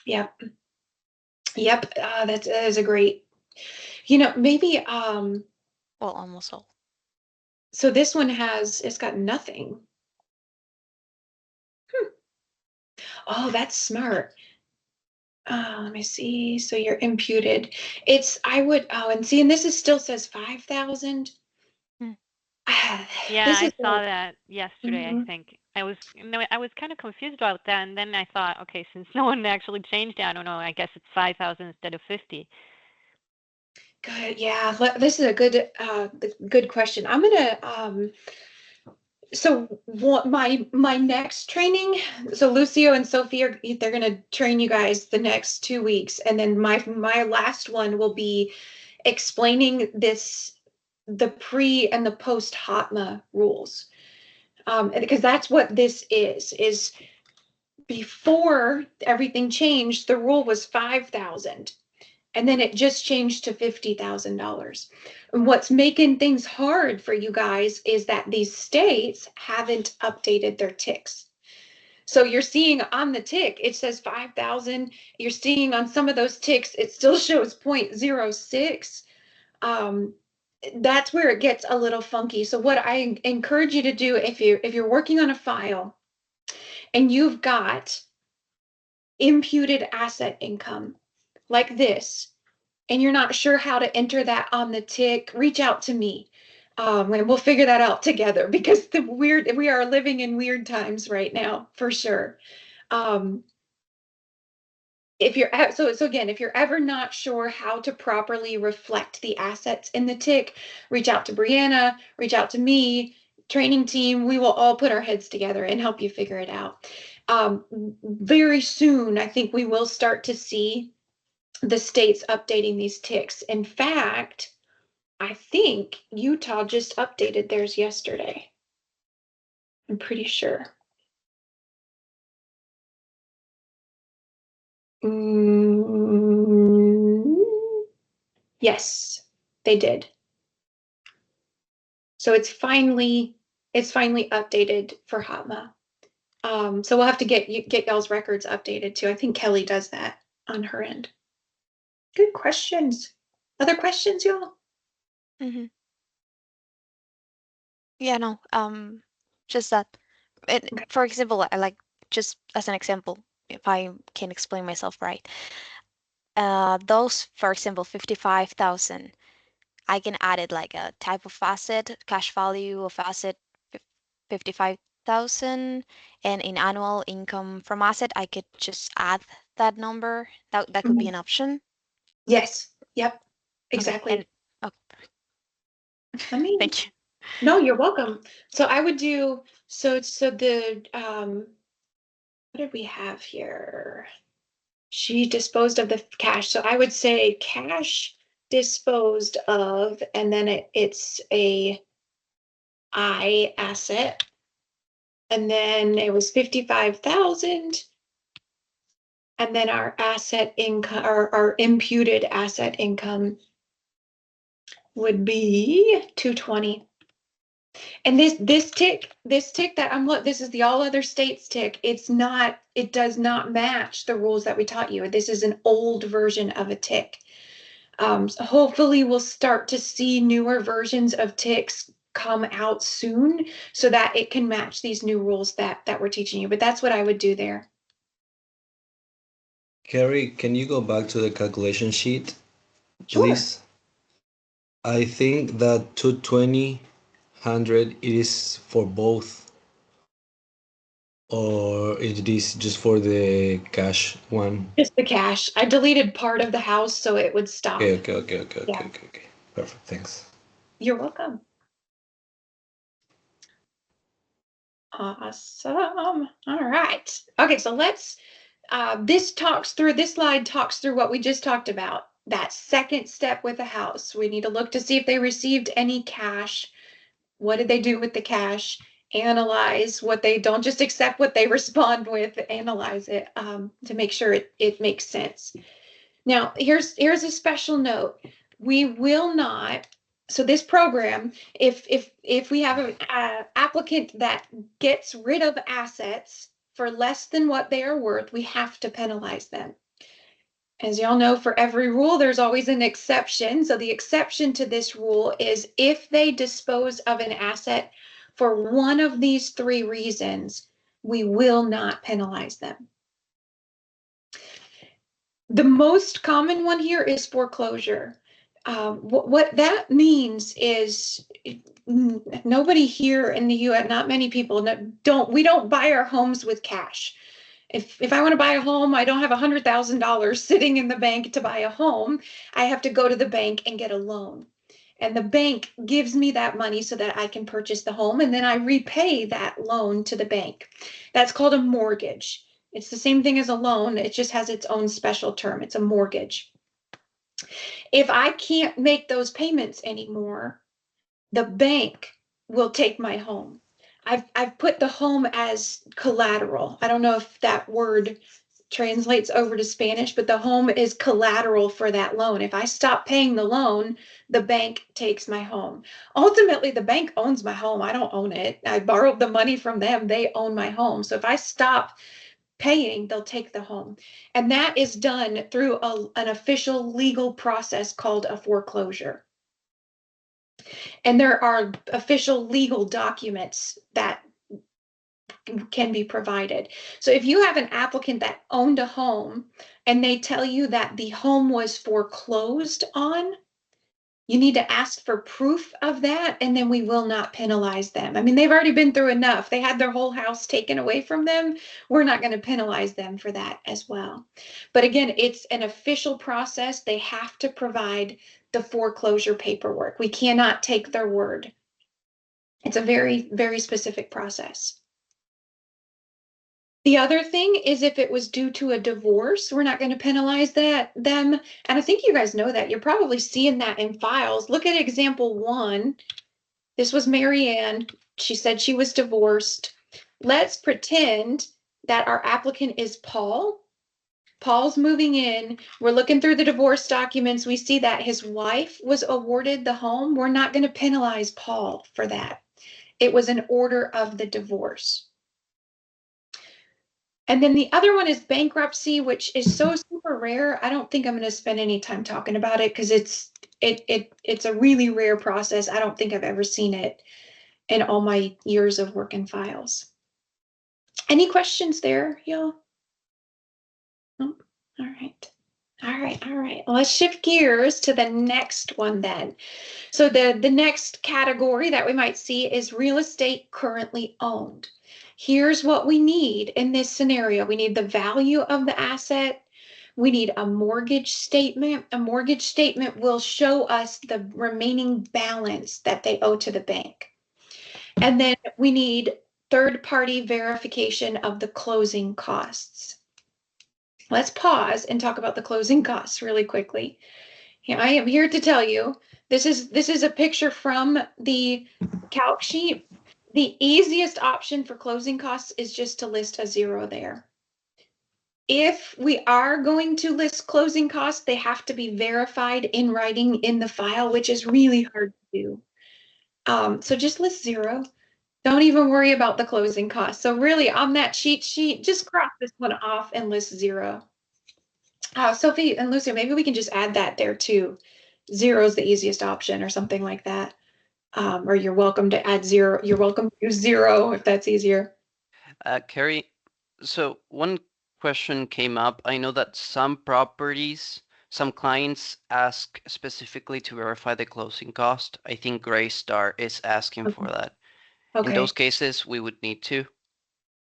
Yep. That is a great. Maybe Well, almost all. so this one it's got nothing. Oh, that's smart. Let me see. So you're imputed. And this still says 5,000. Yeah, I saw that yesterday, I think. I was kind of confused about that, and then I thought, okay, since no one actually changed it, I don't know, I guess it's 5,000 instead of 50. Good. Yeah, this is a good question. I'm gonna so what my next training, so Lucio and Sophie they're gonna train you guys the next 2 weeks, and then my last one will be explaining this the pre and the post HOTMA rules. Because that's what this is before everything changed, the rule was 5,000. And then it just changed to $50,000. And what's making things hard for you guys is that these states haven't updated their ticks. So you're seeing on the tick, it says 5,000. You're seeing on some of those ticks, it still shows 0.06. That's where it gets a little funky. So what I encourage you to do, if you're working on a file and you've got imputed asset income like this, and you're not sure how to enter that on the tick, reach out to me. And we'll figure that out together, because we are living in weird times right now, for sure. If you're again, if you're ever not sure how to properly reflect the assets in the tick, reach out to Brianna, reach out to me, training team. We will all put our heads together and help you figure it out. Very soon, I think we will start to see the states updating these ticks. In fact, I think Utah just updated theirs yesterday. I'm pretty sure. Yes, they did. So it's finally updated for HOTMA. So we'll have to get y'all's records updated too. I think Kelly does that on her end. Good questions. Other questions, y'all? Mm-hmm. Yeah, no. Just that. Okay. For example, I like, just as an example, if I can explain myself right. Those, for example, 55,000. I can add it like a type of asset, cash value of asset 55,000, and in annual income from asset, I could just add that number. That could be an option. Yes. Yep. Okay, Exactly. and Let me. thank you. No, you're welcome. So I would do so the what did we have here? She disposed of the cash. So I would say cash disposed of, and then it's a I asset. And then it was 55,000. And then our asset income, our imputed asset income would be 220. And this tick that this is the all other states tick. It does not match the rules that we taught you. This is an old version of a tick. So hopefully we'll start to see newer versions of ticks come out soon, so that it can match these new rules that we're teaching you. But that's what I would do there. Carrie, can you go back to the calculation sheet, Sure. please? I think that 220, 100, it is for both, or it is just for the cash one? Just the cash. I deleted part of the house so it would stop. Okay. Yeah. Perfect, thanks. You're welcome. Awesome. All right. Okay, so let's, this slide talks through what we just talked about. That second step with the house. We need to look to see if they received any cash. What did they do with the cash? Analyze what they don't just accept what they respond with, analyze it to make sure it makes sense. Now, here's a special note. We will not, so this program, if we have an applicant that gets rid of assets for less than what they are worth, we have to penalize them. As y'all know, for every rule, there's always an exception. So the exception to this rule is if they dispose of an asset for one of these three reasons, we will not penalize them. The most common one here is foreclosure. What that means is nobody here in the U.S., not many people, we don't buy our homes with cash. If I want to buy a home, I don't have $100,000 sitting in the bank to buy a home. I have to go to the bank and get a loan. And the bank gives me that money so that I can purchase the home, and then I repay that loan to the bank. That's called a mortgage. It's the same thing as a loan. It just has its own special term. It's a mortgage. If I can't make those payments anymore, the bank will take my home. I've put the home as collateral. I don't know if that word translates over to Spanish, but the home is collateral for that loan. If I stop paying the loan, the bank takes my home. Ultimately, the bank owns my home. I don't own it. I borrowed the money from them. They own my home. So if I stop paying, they'll take the home. And that is done through an official legal process called a foreclosure. And there are official legal documents that can be provided. So if you have an applicant that owned a home and they tell you that the home was foreclosed on, you need to ask for proof of that, and then we will not penalize them. I mean, they've already been through enough. They had their whole house taken away from them. We're not going to penalize them for that as well. But again, it's an official process. They have to provide the foreclosure paperwork. We cannot take their word. It's a very, very specific process. The other thing is if it was due to a divorce, we're not going to penalize them. And I think you guys know that. You're probably seeing that in files. Look at example 1. This was Marianne. She said she was divorced. Let's pretend that our applicant is Paul. Paul's moving in. We're looking through the divorce documents. We see that his wife was awarded the home. We're not going to penalize Paul for that. It was an order of the divorce. And then the other one is bankruptcy, which is so super rare. I don't think I'm going to spend any time talking about it because it's a really rare process. I don't think I've ever seen it in all my years of work in files. Any questions there, y'all? Oh, all right. All right. Well, let's shift gears to the next one then. So the next category that we might see is real estate currently owned. Here's what we need in this scenario. We need the value of the asset. We need a mortgage statement. A mortgage statement will show us the remaining balance that they owe to the bank. And then we need third-party verification of the closing costs. Let's pause and talk about the closing costs really quickly. I am here to tell you, this is a picture from the calc sheet. The easiest option for closing costs is just to list a 0 there. If we are going to list closing costs, they have to be verified in writing in the file, which is really hard to do. So just list 0. Don't even worry about the closing costs. So really on that cheat sheet, just cross this one off and list 0. Sophie and Lucia, maybe we can just add that there too. 0 is the easiest option or something like that. Or you're welcome to add 0. You're welcome to use 0 if that's easier. Carrie, so one question came up. I know that some properties, some clients ask specifically to verify the closing cost. I think Greystar is asking for that. Okay. In those cases, we would need to.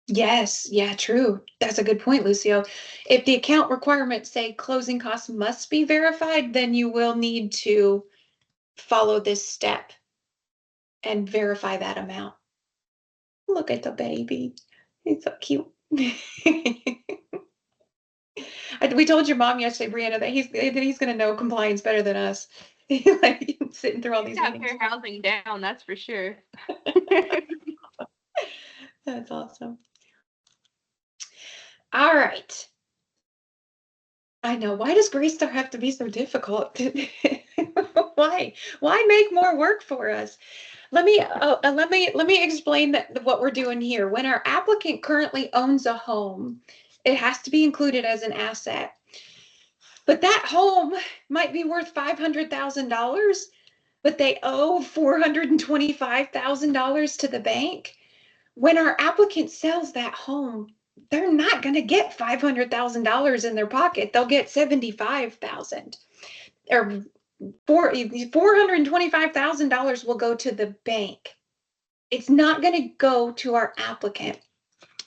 Yes, yeah, true. That's a good point, Lucio. If the account requirements say closing costs must be verified, then you will need to follow this step and verify that amount. Look at the baby. He's so cute. We told your mom yesterday, Brianna, that he's going to know compliance better than us. Like sitting through all these Got meetings. fair housing down, that's for sure. That's awesome. All right. I know. Why does Greystar have to be so difficult? Why make more work for us? Let me explain what we're doing here. When our applicant currently owns a home, it has to be included as an asset. But that home might be worth $500,000, but they owe $425,000 to the bank. When our applicant sells that home, they're not going to get $500,000 in their pocket. They'll get $75,000 or $425,000 will go to the bank. It's not going to go to our applicant.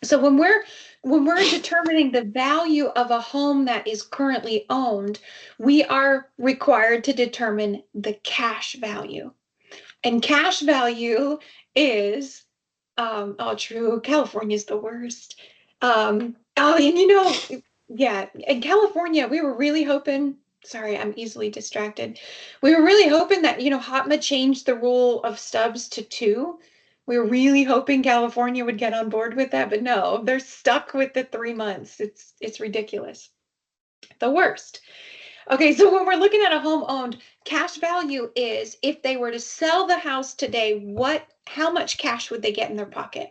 So when we're determining the value of a home that is currently owned, we are required to determine the cash value. And cash value is, true, California's the worst. And yeah, in California, we were really hoping Sorry, I'm easily distracted. We were really hoping that, HOTMA changed the rule of stubs to 2. We were really hoping California would get on board with that, but no, they're stuck with the 3 months. It's ridiculous. The worst. Okay, so when we're looking at a home owned, cash value is if they were to sell the house today, how much cash would they get in their pocket?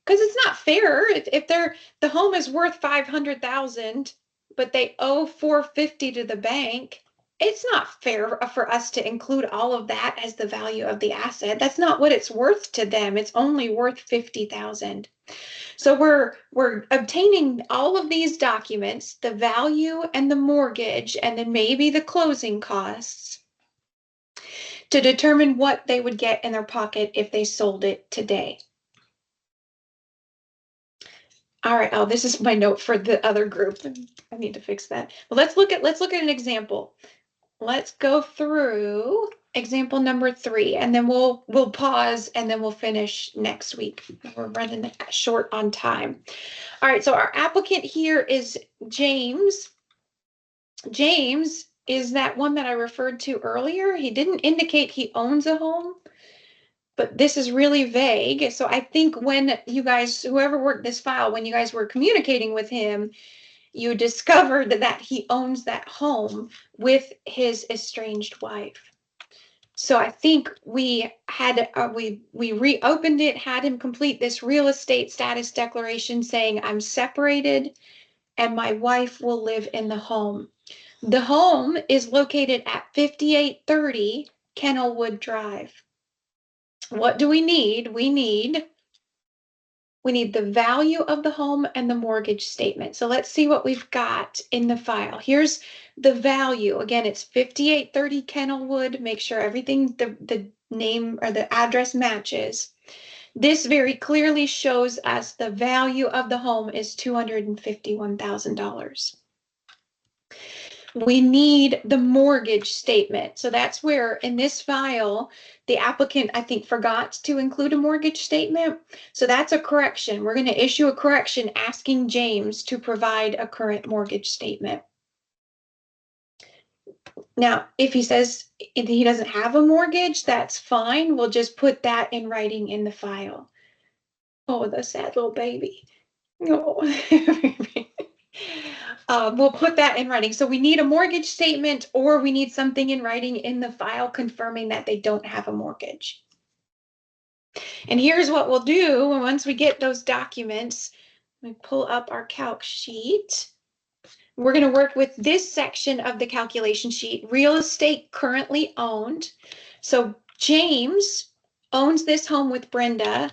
Because it's not fair if the home is worth 500,000, but they owe 450 to the bank. It's not fair for us to include all of that as the value of the asset. That's not what it's worth to them. It's only worth 50,000. So we're obtaining all of these documents, the value and the mortgage, and then maybe the closing costs to determine what they would get in their pocket if they sold it today. All right. Oh, this is my note for the other group. I need to fix that. Well, let's look at an example. Let's go through example number 3, and then we'll pause, and then we'll finish next week. We're running short on time. All right. So our applicant here is James. James is that one that I referred to earlier. He didn't indicate he owns a home, but this is really vague. So I think when you guys, whoever worked this file, when you guys were communicating with him, you discovered that he owns that home with his estranged wife. So I think we had, we reopened it, had him complete this real estate status declaration saying, I'm separated and my wife will live in the home. The home is located at 5830 Kennelwood Drive. What do we need? We need the value of the home and the mortgage statement. So let's see what we've got in the file. Here's the value. Again, it's 5830 Kennelwood. Make sure everything, the name or the address matches. This very clearly shows us the value of the home is $251,000. We need the mortgage statement. So that's where in this file, the applicant, I think, forgot to include a mortgage statement. So that's a correction. We're going to issue a correction asking James to provide a current mortgage statement. Now, if he says he doesn't have a mortgage, that's fine. We'll just put that in writing in the file. Oh, the sad little baby. Oh. We'll put that in writing. So we need a mortgage statement, or we need something in writing in the file confirming that they don't have a mortgage. And here's what we'll do once we get those documents. We pull up our calc sheet. We're going to work with this section of the calculation sheet, real estate currently owned. So James owns this home with Brenda.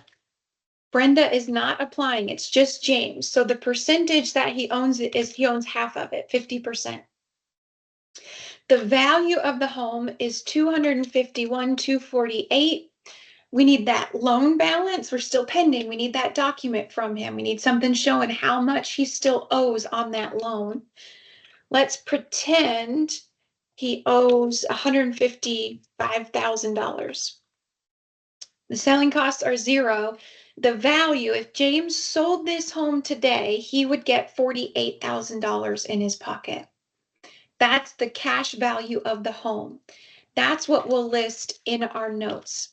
Brenda is not applying, it's just James. So the percentage that he owns is he owns half of it, 50%. The value of the home is $251,248. We need that loan balance. We're still pending. We need that document from him. We need something showing how much he still owes on that loan. Let's pretend he owes $155,000. The selling costs are 0. The value, if James sold this home today, he would get $48,000 in his pocket. That's the cash value of the home. That's what we'll list in our notes.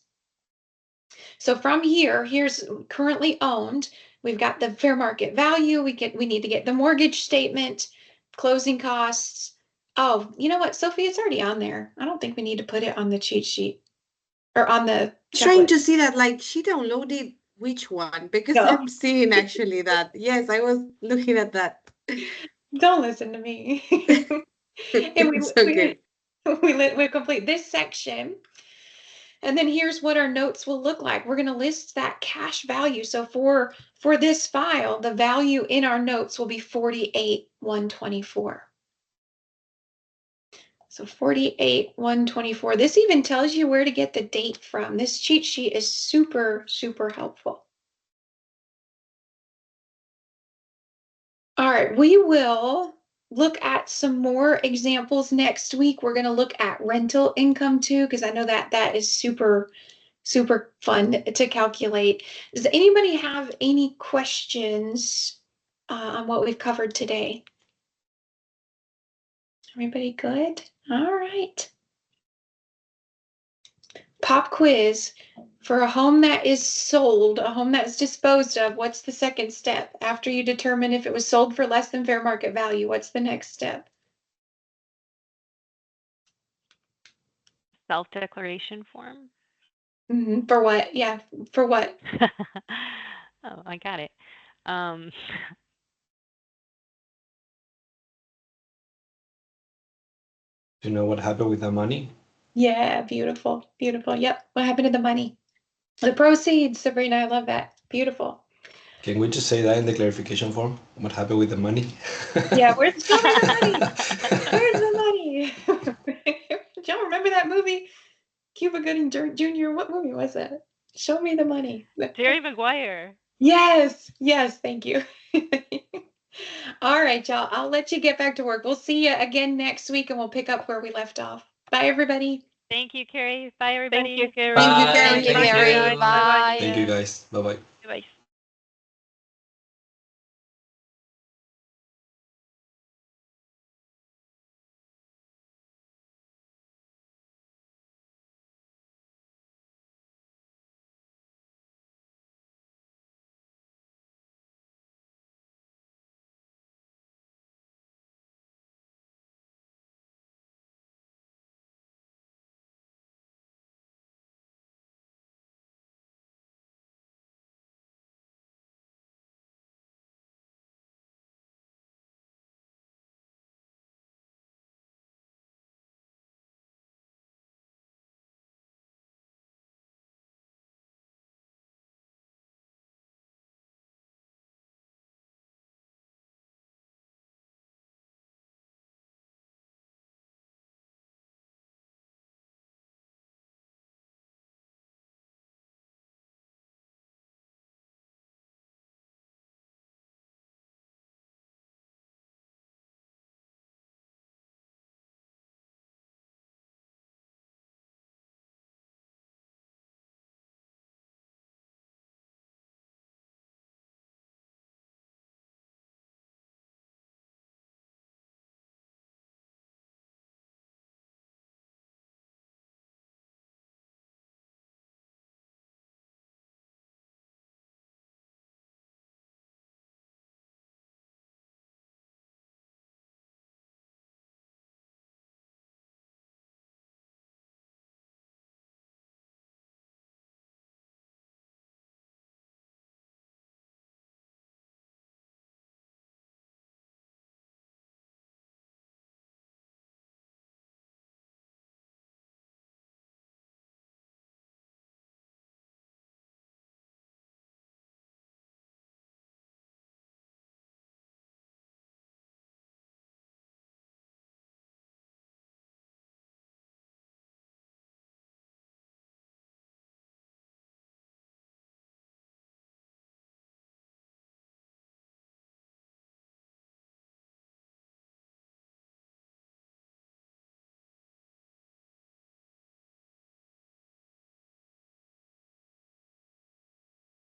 So from here, here's currently owned. We've got the fair market value. We need to get the mortgage statement, closing costs. Oh, you know what, Sophie, it's already on there. I don't think we need to put it on the cheat sheet or on the trying to see that, like, she downloaded which one, because No. I'm seeing actually that. Yes, I was looking at that. Don't listen to me. And It's okay. we complete this section. And then here's what our notes will look like. We're going to list that cash value. So for this file, the value in our notes will be $48,124. So $48,124. This even tells you where to get the date from. This cheat sheet is super, super helpful. All right, we will look at some more examples next week. We're going to look at rental income too, because I know that is super, super fun to calculate. Does anybody have any questions on what we've covered today? Everybody good? All right. Pop quiz. For a home that is sold, a home that is disposed of, what's the second step? After you determine if it was sold for less than fair market value, what's the next step? Self-declaration form. For what? Yeah, for what? Oh, I got it. Do you know what happened with the money? Yeah, beautiful, beautiful. Yep. What happened to the money? The proceeds, Sabrina, I love that. Beautiful. Can we just say that in the clarification form? What happened with the money? Yeah, show me the money. Where's the money? Do y'all remember that movie? Cuba Gooding Jr. What movie was that? Show me the money. Jerry Maguire. Yes, yes, thank you. All right, y'all. I'll let you get back to work. We'll see you again next week and we'll pick up where we left off. Bye, everybody. Thank you, Carrie. Bye, everybody. Thank you, Carrie. Thank you, Bye. Carrie. Thank you, Thank you. Carrie. Guys. Bye-bye. Bye. Thank you guys. Bye bye. Bye.